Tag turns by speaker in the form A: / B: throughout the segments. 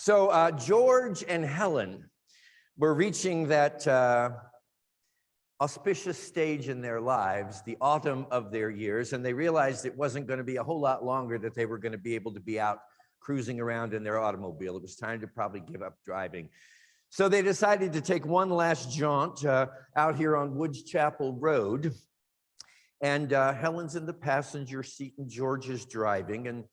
A: So George and Helen were reaching that auspicious stage in their lives, the autumn of their years, and they realized it wasn't going to be a whole lot longer that they were going to be able to be out cruising around in their automobile. It was time to probably give up driving. So they decided to take one last jaunt out here on Woods Chapel Road. And Helen's in the passenger seat and George is driving. And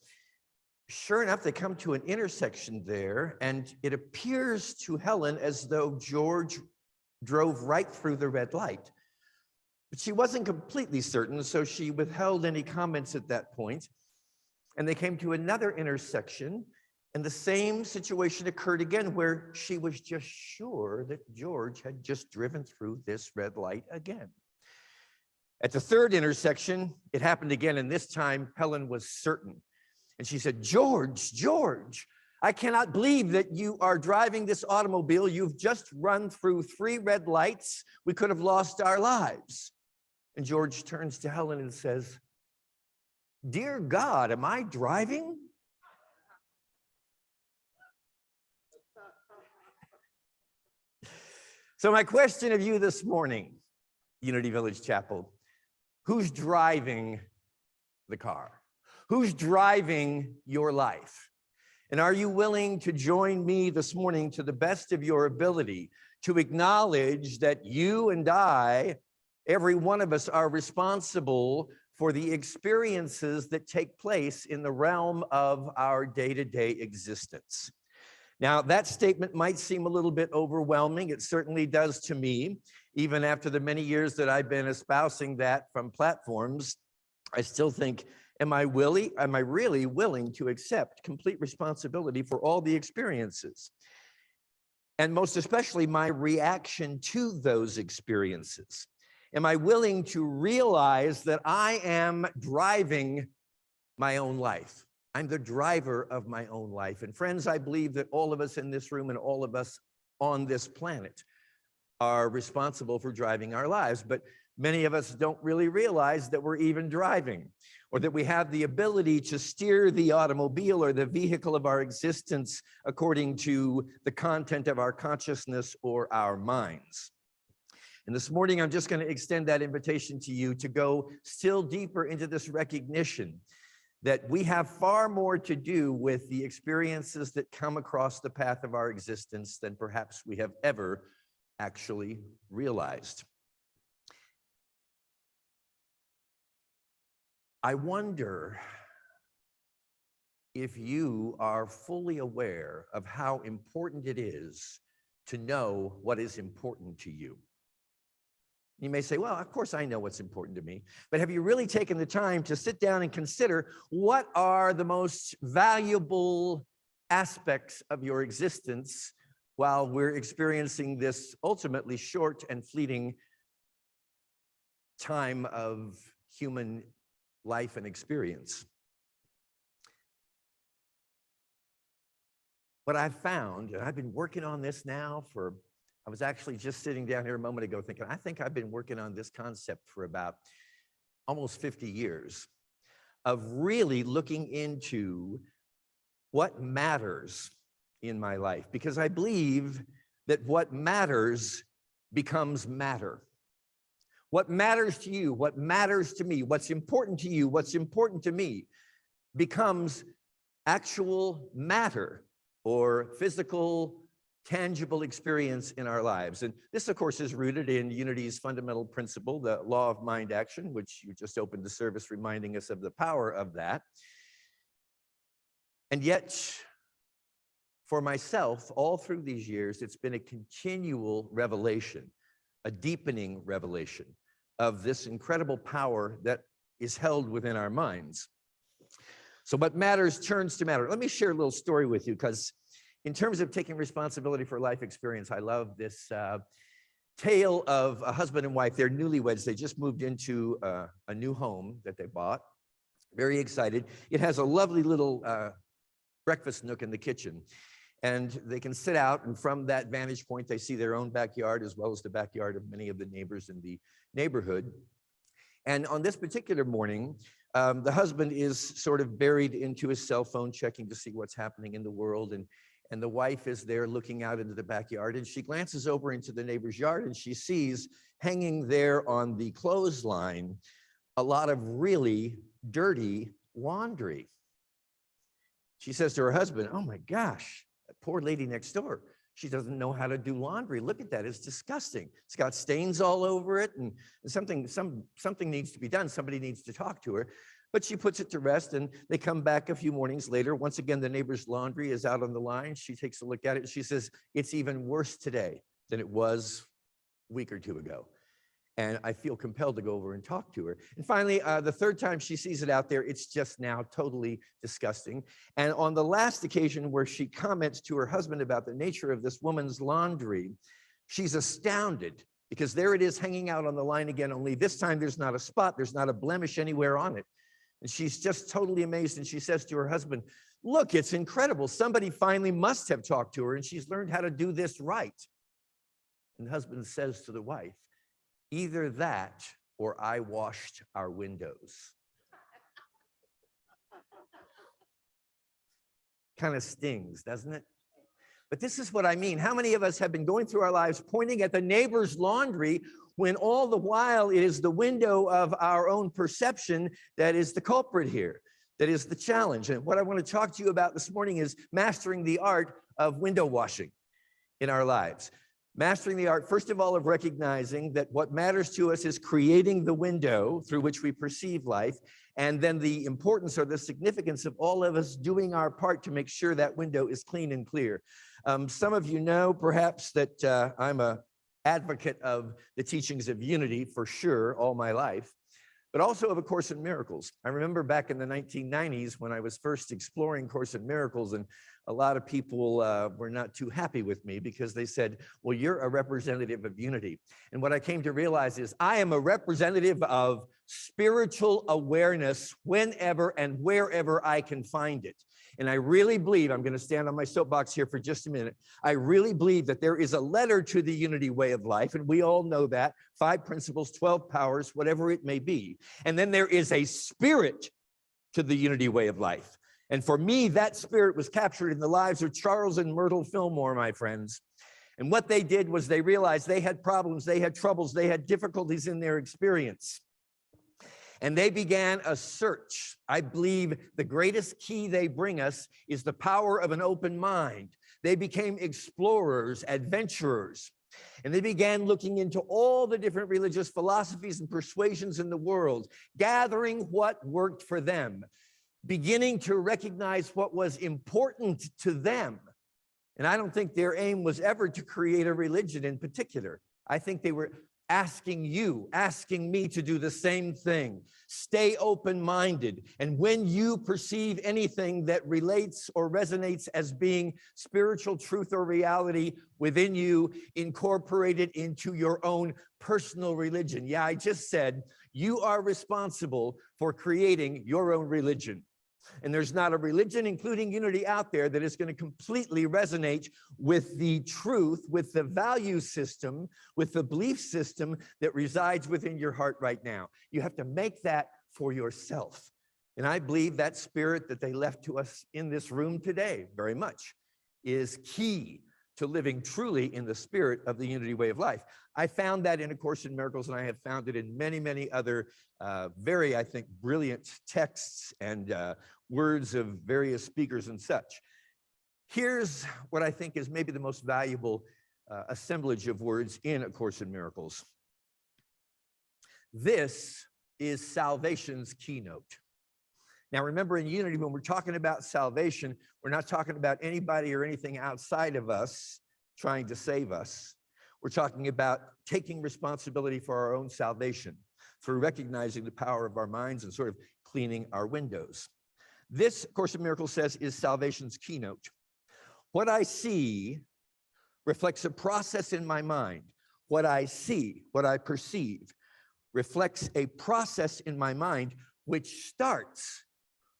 A: sure enough, they come to an intersection there, and it appears to Helen as though George drove right through the red light. But she wasn't completely certain, so she withheld any comments at that point. And they came to another intersection, and the same situation occurred again, where she was just sure that George had just driven through this red light again. At the third intersection, it happened again, and this time Helen was certain. And she said, George, I cannot believe that you are driving this automobile. You've just run through 3 red lights. We could have lost our lives. And George turns to Helen and says, dear God, am I driving? So my question of you this morning, Unity Village Chapel, who's driving the car? Who's driving your life? And are you willing to join me this morning to the best of your ability to acknowledge that you and I, every one of us, are responsible for the experiences that take place in the realm of our day-to-day existence? Now, that statement might seem a little bit overwhelming. It certainly does to me. Even after the many years that I've been espousing that from platforms, I still think, am I really willing to accept complete responsibility for all the experiences? And most especially my reaction to those experiences. Am I willing to realize that I am driving my own life? I'm the driver of my own life. And friends, I believe that all of us in this room and all of us on this planet are responsible for driving our lives. But many of us don't really realize that we're even driving, or that we have the ability to steer the automobile or the vehicle of our existence according to the content of our consciousness or our minds. And this morning, I'm just going to extend that invitation to you to go still deeper into this recognition that we have far more to do with the experiences that come across the path of our existence than perhaps we have ever actually realized. I wonder if you are fully aware of how important it is to know what is important to you. You may say, well, of course I know what's important to me, but have you really taken the time to sit down and consider what are the most valuable aspects of your existence while we're experiencing this ultimately short and fleeting time of human life and experience? What I've found, and I've been working on this now I was actually just sitting down here a moment ago thinking, I think I've been working on this concept for about almost 50 years of really looking into what matters in my life, because I believe that what matters becomes matter. What matters to you, what matters to me, what's important to you, what's important to me becomes actual matter or physical, tangible experience in our lives. And this, of course, is rooted in Unity's fundamental principle, the law of mind action, which you just opened the service reminding us of the power of that. And yet, for myself, all through these years, it's been a continual revelation, a deepening revelation of this incredible power that is held within our minds. So what matters turns to matter. Let me share a little story with you, because in terms of taking responsibility for life experience, I love this tale of a husband and wife. They're newlyweds. They just moved into a new home that they bought. Very excited. It has a lovely little breakfast nook in the kitchen. And they can sit out, and from that vantage point, they see their own backyard as well as the backyard of many of the neighbors in the neighborhood. And on this particular morning, the husband is sort of buried into his cell phone, checking to see what's happening in the world. And And the wife is there looking out into the backyard, and she glances over into the neighbor's yard, and she sees hanging there on the clothesline a lot of really dirty laundry. She says to her husband, "Oh my gosh, that poor lady next door. She doesn't know how to do laundry. Look at that, it's disgusting. It's got stains all over it, and something needs to be done. Somebody needs to talk to her." But she puts it to rest, and they come back a few mornings later. Once again, the neighbor's laundry is out on the line. She takes a look at it, and she says, "It's even worse today than it was a week or two ago." And I feel compelled to go over and talk to her. And finally, the third time she sees it out there, it's just now totally disgusting. And on the last occasion where she comments to her husband about the nature of this woman's laundry, she's astounded because there it is hanging out on the line again, only this time there's not a spot, there's not a blemish anywhere on it. And she's just totally amazed, and she says to her husband, "Look, it's incredible. Somebody finally must have talked to her, and she's learned how to do this right." And the husband says to the wife, "Either that or I washed our windows." Kind of stings, doesn't it? But this is what I mean. How many of us have been going through our lives pointing at the neighbor's laundry when all the while it is the window of our own perception that is the culprit here, that is the challenge? And what I want to talk to you about this morning is mastering the art of window washing in our lives. Mastering the art, first of all, of recognizing that what matters to us is creating the window through which we perceive life, and then the importance or the significance of all of us doing our part to make sure that window is clean and clear. Some of you know perhaps that I'm an advocate of the teachings of unity for sure all my life, but also of A Course in Miracles. I remember back in the 1990s when I was first exploring Course in Miracles, and a lot of people were not too happy with me because they said, "Well, you're a representative of unity." And what I came to realize is I am a representative of spiritual awareness whenever and wherever I can find it. And I really believe, I'm going to stand on my soapbox here for just a minute, I really believe that there is a letter to the unity way of life, and we all know that, 5 principles, 12 powers, whatever it may be. And then there is a spirit to the unity way of life. And for me, that spirit was captured in the lives of Charles and Myrtle Fillmore, my friends. And what they did was they realized they had problems, they had troubles, they had difficulties in their experience. And they began a search. I believe the greatest key they bring us is the power of an open mind. They became explorers, adventurers, and they began looking into all the different religious philosophies and persuasions in the world, gathering what worked for them, beginning to recognize what was important to them. And I don't think their aim was ever to create a religion in particular. I think they were asking me to do the same thing. Stay open-minded. And when you perceive anything that relates or resonates as being spiritual truth or reality within you, incorporate it into your own personal religion. Yeah, I just said you are responsible for creating your own religion. And there's not a religion, including unity, out there that is going to completely resonate with the truth, with the value system, with the belief system that resides within your heart right now. You have to make that for yourself. And I believe that spirit that they left to us in this room today very much is key to living truly in the spirit of the unity way of life. I found that in A Course in Miracles, and I have found it in many, many other very, I think, brilliant texts and words of various speakers and such. Here's what I think is maybe the most valuable assemblage of words in A Course in Miracles. This is salvation's keynote. Now, remember, in unity, when we're talking about salvation, we're not talking about anybody or anything outside of us trying to save us. We're talking about taking responsibility for our own salvation through recognizing the power of our minds and sort of cleaning our windows. This, Course in Miracles says, is salvation's keynote. What I see reflects a process in my mind. What I see, what I perceive, reflects a process in my mind which starts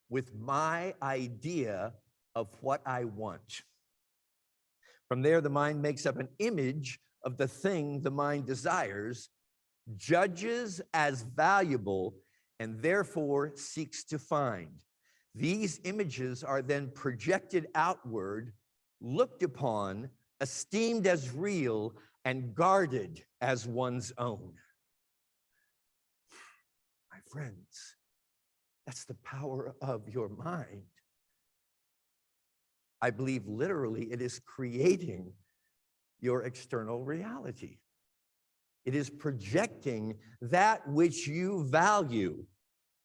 A: with my idea of what I want. From there, the mind makes up an image of the thing the mind desires, judges as valuable, and therefore seeks to find. These images are then projected outward, looked upon, esteemed as real, and guarded as one's own. My friends, that's the power of your mind. I believe literally it is creating your external reality. It is projecting that which you value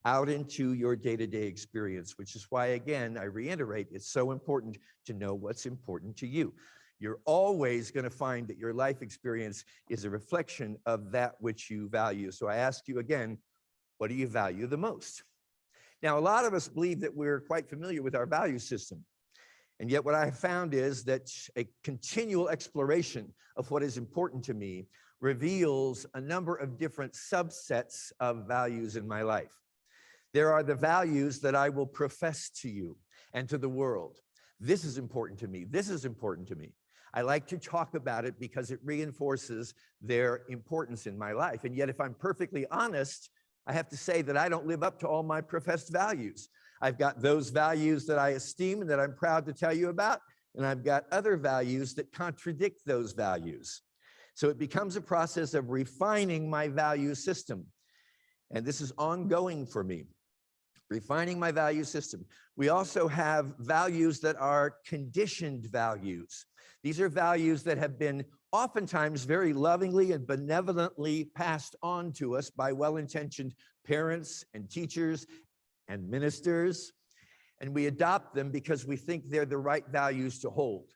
A: out into your day-to-day experience, which is why, again, I reiterate, it's so important to know what's important to you. You're always going to find that your life experience is a reflection of that which you value. So I ask you again, what do you value the most? Now, a lot of us believe that we're quite familiar with our value system. And yet what I have found is that a continual exploration of what is important to me reveals a number of different subsets of values in my life. There are the values that I will profess to you and to the world. This is important to me. This is important to me. I like to talk about it because it reinforces their importance in my life. And yet, if I'm perfectly honest, I have to say that I don't live up to all my professed values. I've got those values that I esteem and that I'm proud to tell you about, and I've got other values that contradict those values. So it becomes a process of refining my value system. And this is ongoing for me, refining my value system. We also have values that are conditioned values. These are values that have been oftentimes very lovingly and benevolently passed on to us by well-intentioned parents and teachers and ministers, and we adopt them because we think they're the right values to hold.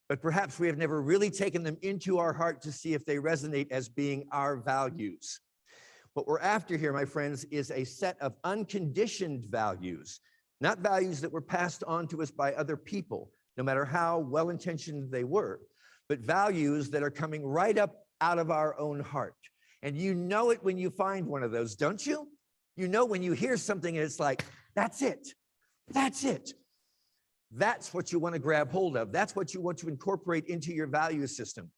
A: But perhaps we have never really taken them into our heart to see if they resonate as being our values. What we're after here, my friends, is a set of unconditioned values, not values that were passed on to us by other people, no matter how well-intentioned they were, but values that are coming right up out of our own heart. And you know it when you find one of those, don't you? You know when you hear something and it's like, that's it. That's it. That's what you want to grab hold of. That's what you want to incorporate into your value system.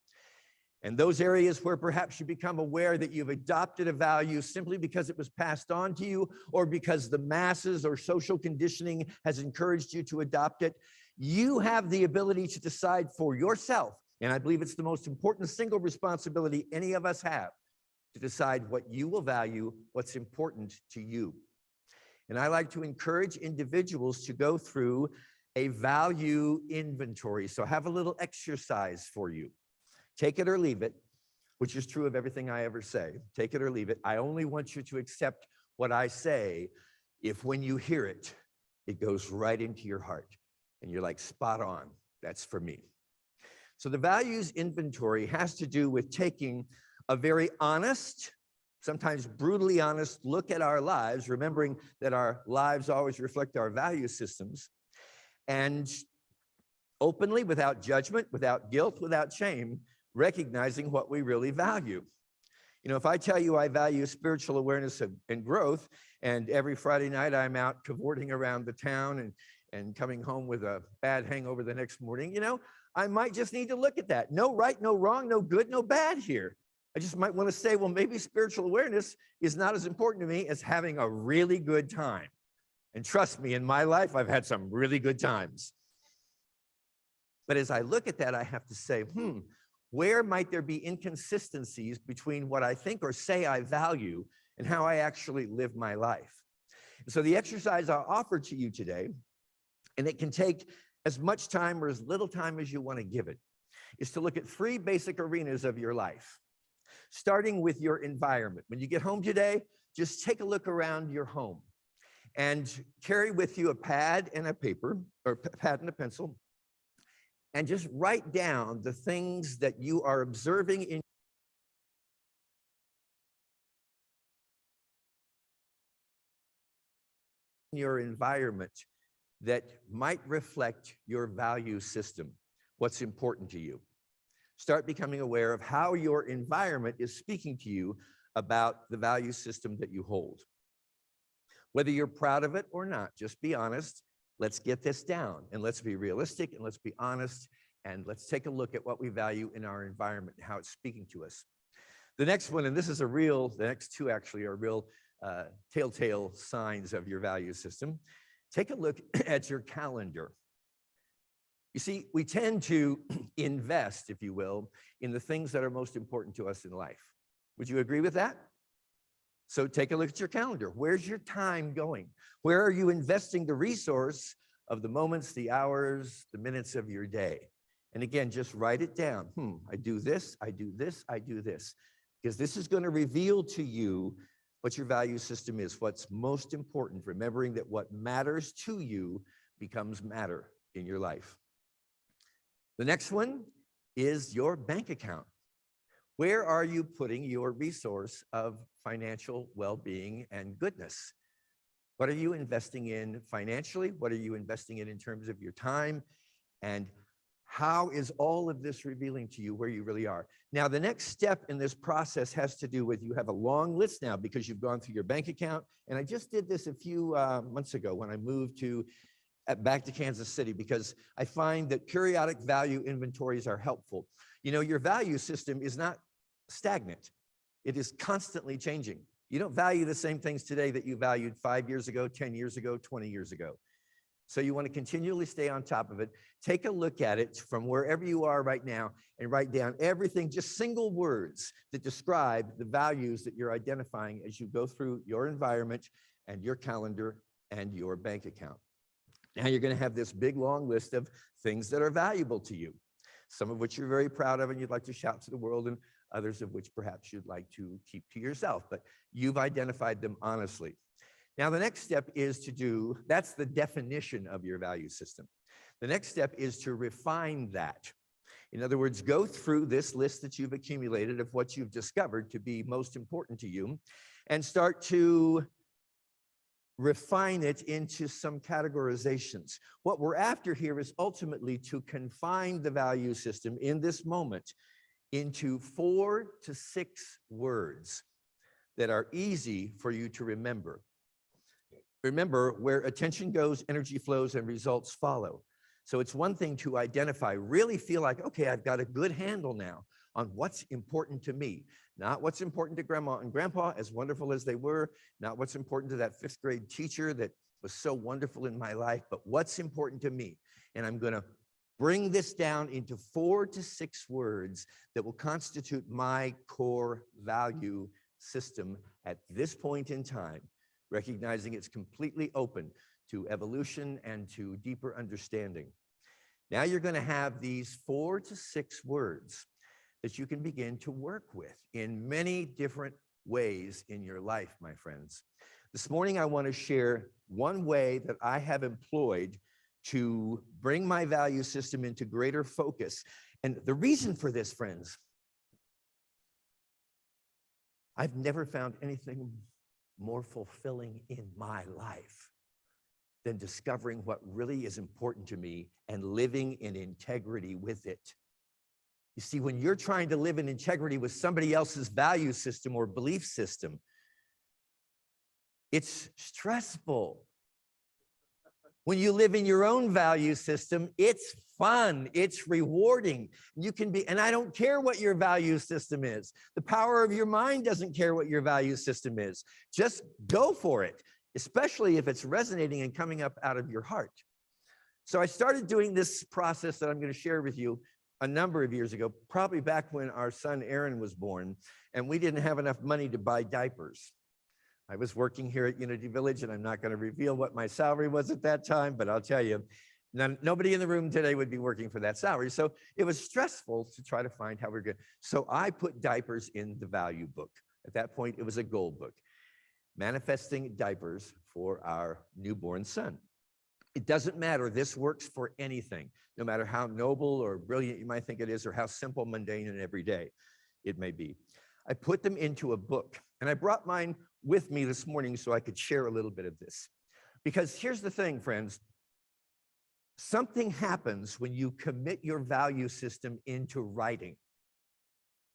A: And those areas where perhaps you become aware that you've adopted a value simply because it was passed on to you or because the masses or social conditioning has encouraged you to adopt it, you have the ability to decide for yourself. And I believe it's the most important single responsibility any of us have, to decide what you will value, what's important to you. And I like to encourage individuals to go through a value inventory. So have a little exercise for you. Take it or leave it, which is true of everything I ever say. Take it or leave it. I only want you to accept what I say if when you hear it, it goes right into your heart and you're like, spot on, that's for me. So the values inventory has to do with taking a very honest, sometimes brutally honest look at our lives, remembering that our lives always reflect our value systems, and openly, without judgment, without guilt, without shame, recognizing what we really value. You know, if I tell you I value spiritual awareness and growth, and every Friday night I'm out cavorting around the town and coming home with a bad hangover the next morning, you know, I might just need to look at that. No right, no wrong, no good, no bad here. I just might want to say, well, maybe spiritual awareness is not as important to me as having a really good time. And trust me, in my life, I've had some really good times. But as I look at that, I have to say, where might there be inconsistencies between what I think or say I value and how I actually live my life? And so the exercise I'll offer to you today, and it can take as much time or as little time as you want to give it, is to look at 3 basic arenas of your life, starting with your environment. When you get home today, just take a look around your home and carry with you a pad and a paper, or pad and a pencil, and just write down the things that you are observing in your environment that might reflect your value system, what's important to you. Start becoming aware of how your environment is speaking to you about the value system that you hold. Whether you're proud of it or not, just be honest. Let's get this down and let's be realistic and let's be honest and let's take a look at what we value in our environment and how it's speaking to us. The next one, and this is the next 2 actually are real telltale signs of your value system. Take a look at your calendar. You see, we tend to invest, if you will, in the things that are most important to us in life. Would you agree with that? So take a look at your calendar. Where's your time going? Where are you investing the resource of the moments, the hours, the minutes of your day? And again, just write it down. I do this, I do this, I do this. Because this is going to reveal to you what your value system is, what's most important, remembering that what matters to you becomes matter in your life. The next one is your bank account. Where are you putting your resource of financial well-being and goodness? What are you investing in financially? What are you investing in terms of your time? And how is all of this revealing to you where you really are? Now, the next step in this process has to do with, you have a long list now because you've gone through your bank account. And I just did this a few months ago when I moved back to Kansas City, because I find that periodic value inventories are helpful. You know, your value system is not stagnant. It is constantly changing. You don't value the same things today that you valued 5 years ago, 10 years ago, 20 years ago. So you want to continually stay on top of it. Take a look at it from wherever you are right now and write down everything, just single words that describe the values that you're identifying as you go through your environment and your calendar and your bank account. Now you're going to have this big, long list of things that are valuable to you, some of which you're very proud of and you'd like to shout to the world, and others of which perhaps you'd like to keep to yourself, but you've identified them honestly. Now, the next step is that's the definition of your value system. The next step is to refine that. In other words, go through this list that you've accumulated of what you've discovered to be most important to you and start to refine it into some categorizations. What we're after here is ultimately to confine the value system in this moment into 4 to 6 words that are easy for you to remember. Remember, where attention goes, energy flows, and results follow. So it's one thing to identify, really feel like, okay, I've got a good handle now on what's important to me, not what's important to grandma and grandpa, as wonderful as they were, not what's important to that 5th grade teacher that was so wonderful in my life, but what's important to me. And I'm going to bring this down into 4 to 6 words that will constitute my core value system at this point in time, recognizing it's completely open to evolution and to deeper understanding. Now you're going to have these 4 to 6 words that you can begin to work with in many different ways in your life, my friends. This morning, I want to share one way that I have employed to bring my value system into greater focus. And the reason for this, friends, I've never found anything more fulfilling in my life than discovering what really is important to me and living in integrity with it. You see, when you're trying to live in integrity with somebody else's value system or belief system, it's stressful. When you live in your own value system, it's fun, it's rewarding. You can be, and I don't care what your value system is. The power of your mind doesn't care what your value system is. Just go for it, especially if it's resonating and coming up out of your heart. So I started doing this process that I'm going to share with you a number of years ago, probably back when our son Erin was born, and we didn't have enough money to buy diapers. I was working here at Unity Village, and I'm not going to reveal what my salary was at that time, but I'll tell you, nobody in the room today would be working for that salary. So it was stressful to try to find how we're good. So I put diapers in the value book. At that point, it was a gold book, manifesting diapers for our newborn son. It doesn't matter. This works for anything, no matter how noble or brilliant you might think it is, or how simple, mundane, and everyday it may be. I put them into a book, and I brought mine with me this morning so I could share a little bit of this. Because here's the thing, friends. Something happens when you commit your value system into writing.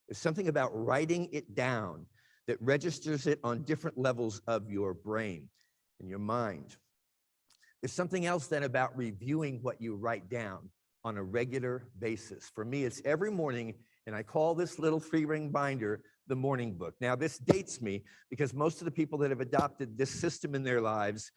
A: There's something about writing it down that registers it on different levels of your brain and your mind. There's something else then about reviewing what you write down on a regular basis. For me, it's every morning, and I call this little 3-ring binder the morning book. Now, this dates me because most of the people that have adopted this system in their lives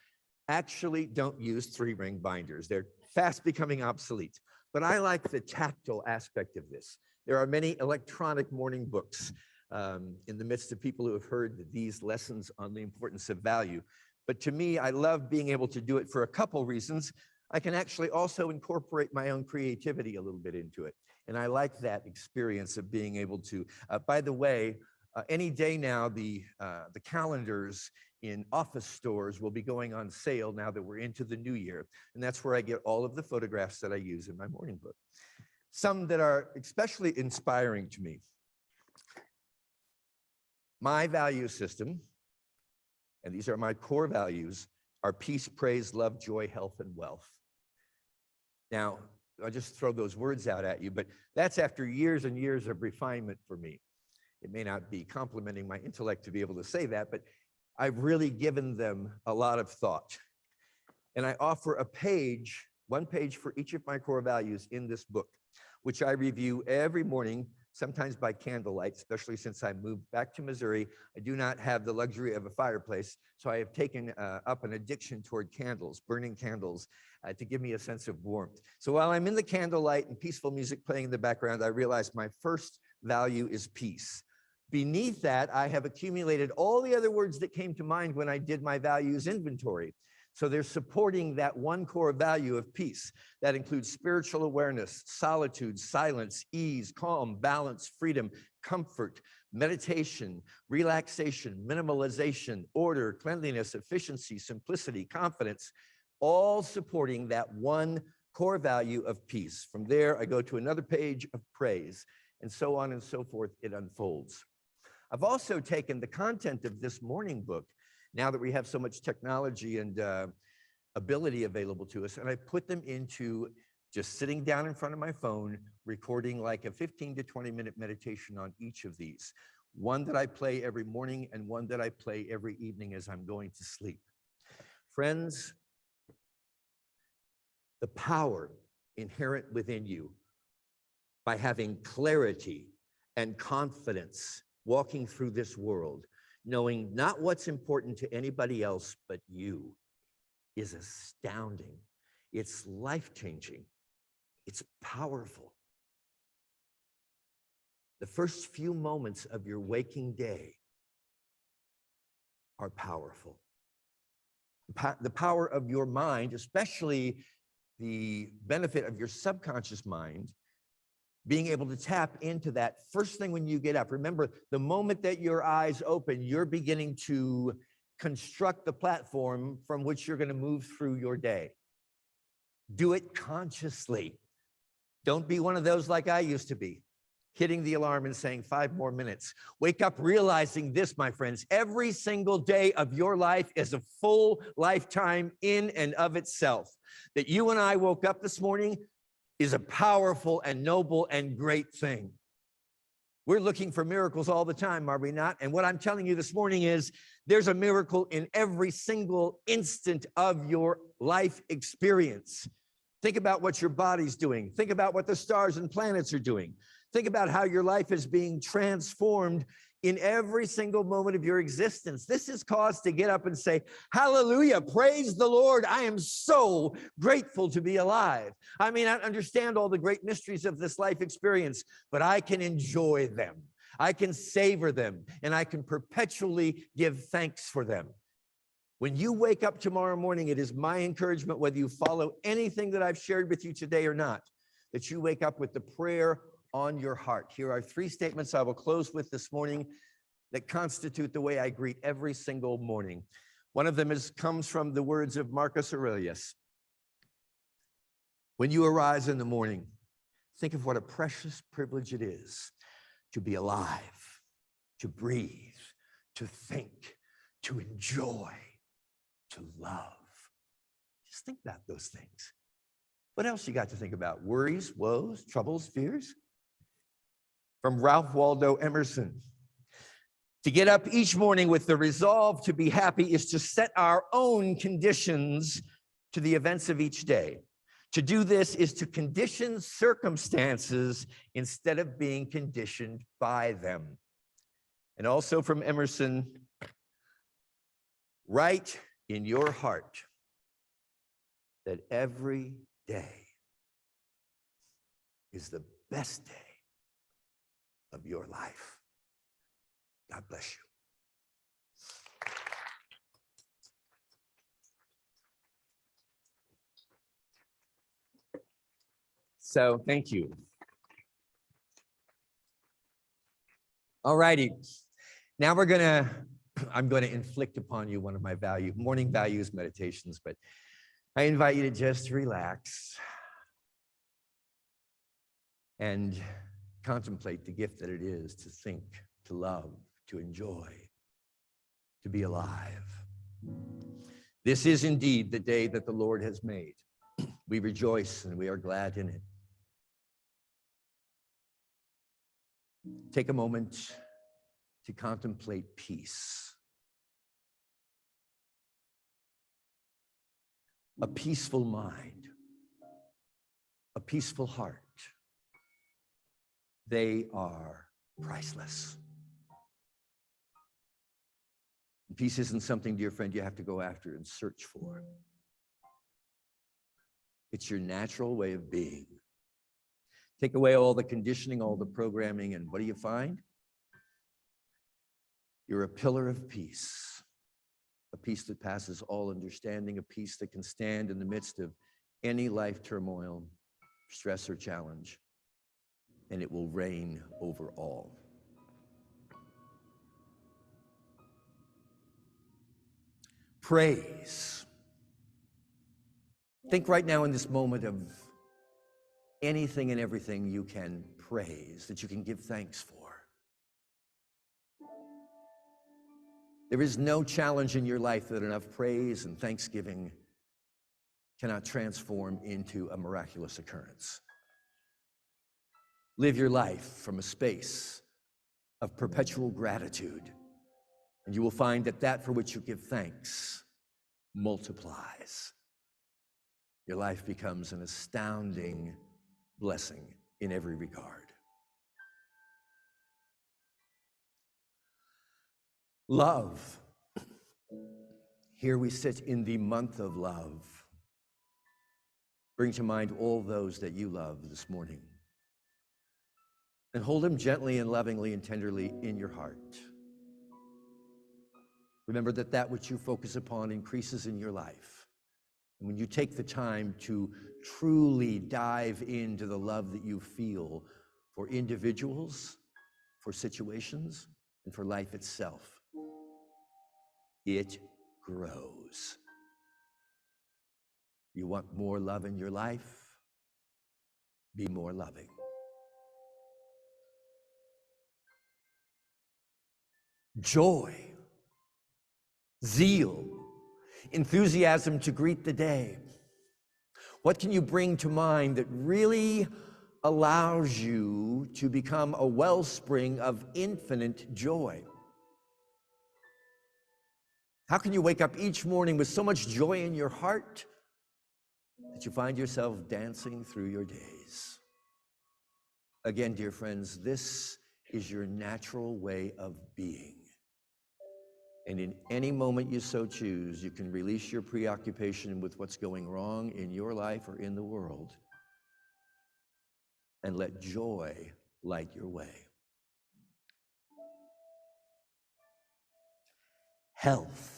A: actually don't use 3-ring binders. They're fast becoming obsolete. but I like the tactile aspect of this. There are many electronic morning books in the midst of people who have heard these lessons on the importance of value. But to me, I love being able to do it for a couple reasons. I can actually also incorporate my own creativity a little bit into it. And I like that experience of being able to, by the way, any day now, the calendars in office stores will be going on sale now that we're into the new year. And that's where I get all of the photographs that I use in my morning book. Some that are especially inspiring to me. My value system, and these are my core values, are peace, praise, love, joy, health, and wealth. Now, I'll just throw those words out at you, but that's after years and years of refinement for me. It may not be complimenting my intellect to be able to say that, but I've really given them a lot of thought. And I offer a page, one page for each of my core values in this book, which I review every morning, sometimes by candlelight, especially since I moved back to Missouri. I do not have the luxury of a fireplace, so I have taken up an addiction toward candles, burning candles, to give me a sense of warmth. So while I'm in the candlelight and peaceful music playing in the background, I realize my first value is peace. Beneath that, I have accumulated all the other words that came to mind when I did my values inventory. So they're supporting that one core value of peace. That includes spiritual awareness, solitude, silence, ease, calm, balance, freedom, comfort, meditation, relaxation, minimalization, order, cleanliness, efficiency, simplicity, confidence, all supporting that one core value of peace. From there, I go to another page of praise, and so on and so forth, it unfolds. I've also taken the content of this morning book, now that we have so much technology and ability available to us, and I put them into just sitting down in front of my phone, recording like a 15 to 20-minute meditation on each of these. One that I play every morning and one that I play every evening as I'm going to sleep. Friends, the power inherent within you by having clarity and confidence walking through this world, knowing not what's important to anybody else but you, is astounding. It's life-changing. It's powerful. The first few moments of your waking day are powerful. The power of your mind, especially the benefit of your subconscious mind, being able to tap into that first thing when you get up. Remember, the moment that your eyes open, you're beginning to construct the platform from which you're going to move through your day. Do it consciously. Don't be one of those like I used to be, hitting the alarm and saying 5 more minutes. Wake up realizing this, my friends, every single day of your life is a full lifetime in and of itself. That you and I woke up this morning is a powerful and noble and great thing. We're looking for miracles all the time, are we not? And what I'm telling you this morning is there's a miracle in every single instant of your life experience. Think about what your body's doing. Think about what the stars and planets are doing. Think about how your life is being transformed in every single moment of your existence. This is cause to get up and say, hallelujah, praise the Lord. I am so grateful to be alive. I may not understand all the great mysteries of this life experience, but I can enjoy them. I can savor them, and I can perpetually give thanks for them. When you wake up tomorrow morning, it is my encouragement, whether you follow anything that I've shared with you today or not, that you wake up with the prayer on your heart. Here are 3 statements I will close with this morning that constitute the way I greet every single morning. One of them comes from the words of Marcus Aurelius. When you arise in the morning, think of what a precious privilege it is to be alive, to breathe, to think, to enjoy, to love. Just think about those things. What else you got to think about? Worries, woes, troubles, fears? From Ralph Waldo Emerson. To get up each morning with the resolve to be happy is to set our own conditions to the events of each day. To do this is to condition circumstances instead of being conditioned by them. And also from Emerson, write in your heart that every day is the best day of your life. God bless you. So thank you. All righty. Now I'm going to inflict upon you one of my morning values meditations, but I invite you to just relax and contemplate the gift that it is to think, to love, to enjoy, to be alive. This is indeed the day that the Lord has made. We rejoice and we are glad in it. Take a moment to contemplate peace. A peaceful mind, a peaceful heart. They are priceless. Peace isn't something, dear friend, you have to go after and search for. It's your natural way of being. Take away all the conditioning, all the programming, and what do you find? You're a pillar of peace, a peace that passes all understanding, a peace that can stand in the midst of any life turmoil, stress, or challenge, and it will reign over all. Praise. Think right now in this moment of anything and everything you can praise, that you can give thanks for. There is no challenge in your life that enough praise and thanksgiving cannot transform into a miraculous occurrence. Live your life from a space of perpetual gratitude, and you will find that that for which you give thanks multiplies. Your life becomes an astounding blessing in every regard. Love. Here we sit in the month of love. Bring to mind all those that you love this morning. And hold them gently and lovingly and tenderly in your heart. Remember that that which you focus upon increases in your life. And when you take the time to truly dive into the love that you feel for individuals, for situations, and for life itself, it grows. You want more love in your life? Be more loving. Joy, zeal, enthusiasm to greet the day. What can you bring to mind that really allows you to become a wellspring of infinite joy? How can you wake up each morning with so much joy in your heart that you find yourself dancing through your days? Again, dear friends, this is your natural way of being. And in any moment you so choose, you can release your preoccupation with what's going wrong in your life or in the world and let joy light your way. Health.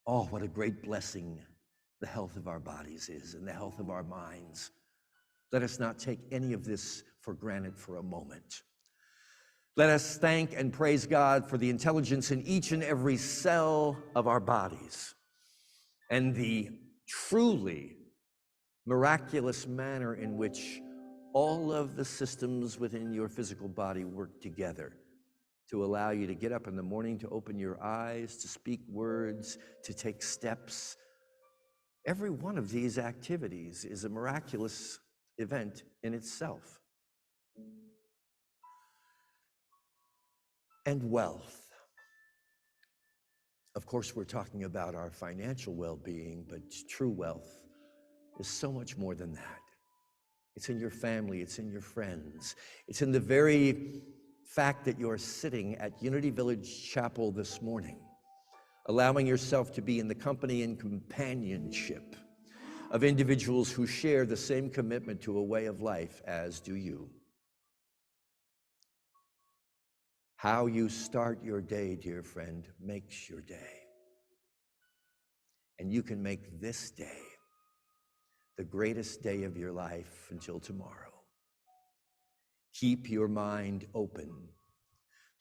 A: Oh, what a great blessing the health of our bodies is and the health of our minds. Let us not take any of this for granted for a moment. Let us thank and praise God for the intelligence in each and every cell of our bodies and the truly miraculous manner in which all of the systems within your physical body work together to allow you to get up in the morning, to open your eyes, to speak words, to take steps. Every one of these activities is a miraculous event in itself. And wealth. Of course, we're talking about our financial well-being, but true wealth is so much more than that. It's in your family, it's in your friends. It's in the very fact that you're sitting at Unity Village Chapel this morning, allowing yourself to be in the company and companionship of individuals who share the same commitment to a way of life as do you. How you start your day, dear friend, makes your day. And you can make this day the greatest day of your life until tomorrow. Keep your mind open.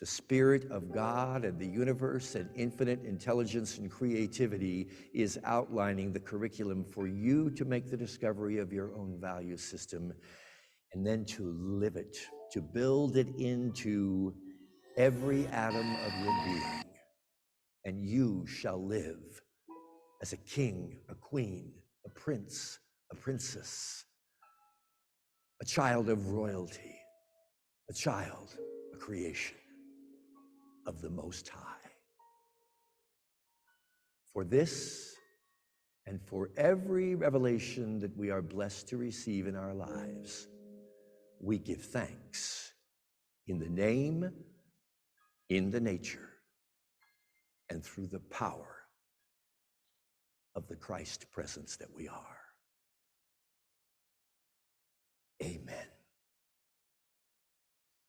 A: The Spirit of God and the universe and infinite intelligence and creativity is outlining the curriculum for you to make the discovery of your own value system and then to live it, to build it into every atom of your being. And you shall live as a king, a queen, a prince, a princess, a child of royalty, a child, a creation of the Most High. For this and for every revelation that we are blessed to receive in our lives, we give thanks in the name, in the nature, and through the power of the Christ presence that we are.